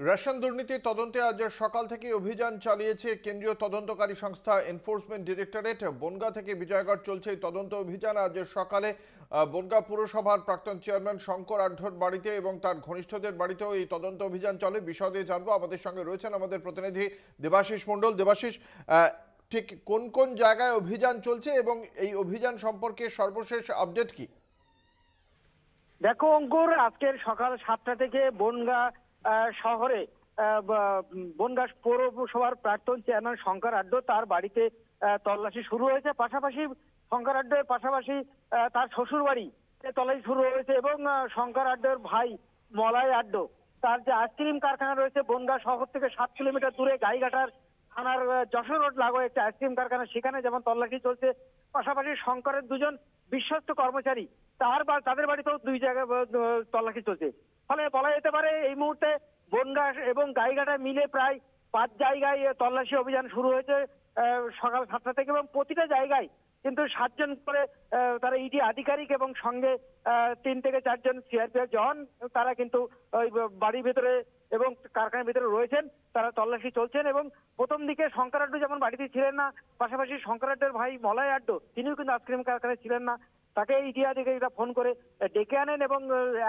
Ration দুর্নীতি তদন্তে আজ সকাল থেকে অভিযান চালিয়েছে কেন্দ্রীয় তদন্তকারী সংস্থা এনফোর্সমেন্ট ডিরেক্টরেট। বনগাঁ থেকে বিজয়গড় চলছে এই তদন্ত অভিযান। আজ সকালে বনগাঁ পুরসভার প্রাক্তন চেয়ারম্যান শঙ্কর আঢ্যর বাড়িতে এবং তার ঘনিষ্ঠদের বাড়িতেও এই তদন্ত অভিযান চলে। বিশদে জানবো, আমাদের সঙ্গে রয়েছেন আমাদের প্রতিনিধি দেবাশিস মণ্ডল। দেবাশিস, ঠিক কোন কোন জায়গায় অভিযান চলছে এবং এই অভিযান সম্পর্কে সর্বশেষ আপডেট কি? দেখো অঙ্কুর, আজকের সকাল 7টা থেকে বনগাঁ শহরে বনগাঁ পৌরসভার প্রাক্তন চেয়ারম্যান শঙ্কর আঢ্য তার বাড়িতে তল্লাশি শুরু হয়েছে। পাশাপাশি শঙ্কর আঢ্যের পাশাপাশি তার শ্বশুর বাড়ি তল্লাশি শুরু হয়েছে এবং শঙ্কর আঢ্যের ভাই মলয় আঢ্য তার যে আইসক্রিম কারখানা রয়েছে বনগাঁ শহর থেকে 7 কিলোমিটার দূরে গাইঘাটার থানার যশোর রোড লাগোয়া একটা আইসক্রিম কারখানা, সেখানে যেমন তল্লাশি চলছে। পাশাপাশি শঙ্করের দুজন বিশ্বস্ত কর্মচারী তাদের বাড়িতেও 2 জায়গায় তল্লাশি চলছে। ফলে বলা যেতে পারে এই মুহূর্তে বনগাঁ এবং গাইঘাটা মিলে প্রায় 5 জায়গায় তল্লাশি অভিযান শুরু হয়েছে সকাল 7টা থেকে, এবং প্রতিটা জায়গায় কিন্তু 7 জন করে তারা ইডি আধিকারিক এবং সঙ্গে 3 থেকে 4 জন সিআরপিএফ জওয়ান তারা কিন্তু ওই বাড়ির ভিতরে এবং কারখানার ভিতরে রয়েছেন। তারা তল্লাশি চলছেন এবং প্রথম দিকে শঙ্কর আঢ্য যেমন বাড়িতে ছিলেন না, পাশাপাশি শঙ্কর আঢ্যের ভাই মলয় আঢ্য তিনিও কিন্তু আইসক্রিম কারখানায় ছিলেন না। তাকে ইডি আধিকারিকরা ফোন করে ডেকে আনেন এবং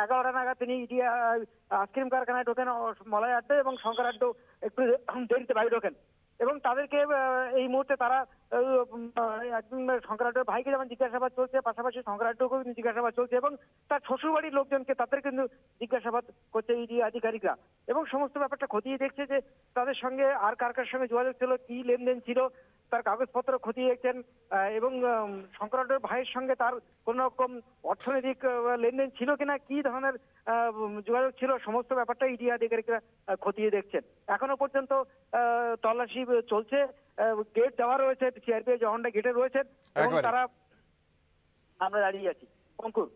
11টা নাগাদ তিনি ইডি আইসক্রিম কারখানায় ঢোকেন। মলয় আঢ্য এবং শঙ্কর আঢ্য একটু দেরিতে বাড়ি ঢোকেন এবং তাদেরকে এই মুহূর্তে তারা একদম শঙ্কর আঢ্যের ভাইকে যেমন জিজ্ঞাসাবাদ চলছে, পাশাপাশি শঙ্কর আঢ্যকেও কিন্তু জিজ্ঞাসাবাদ চলছে এবং তার শ্বশুরবাড়ির লোকজনকে তাদের কিন্তু জিজ্ঞাসাবাদ করছে ইডি আধিকারিকরা এবং সমস্ত ব্যাপারটা খতিয়ে দেখছে যে তাদের সঙ্গে আর কার কার সঙ্গে যোগাযোগ ছিল, কি লেনদেন ছিল, তার কাগজপত্র খতিয়ে দেখছেন এবং শঙ্কর আঢ্যের ভাইয়ের সঙ্গে তার কোন রকম অর্থনৈতিক লেনদেন ছিল কিনা, কি ধরনের যোগাযোগ ছিল, সমস্ত ব্যাপারটা ইডি আধিকারিকরা খতিয়ে দেখছেন। এখনো পর্যন্ত তল্লাশি চলছে, গেট দেওয়া রয়েছে, সিআরপিএফ জওয়ানরা গেটে রয়েছেন এবং তারা আমরা দাঁড়িয়ে আছি। অঙ্কুর,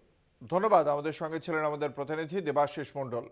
ধন্যবাদ। আমাদের সঙ্গে ছিলেন আমাদের প্রতিনিধি দেবাশিস মণ্ডল।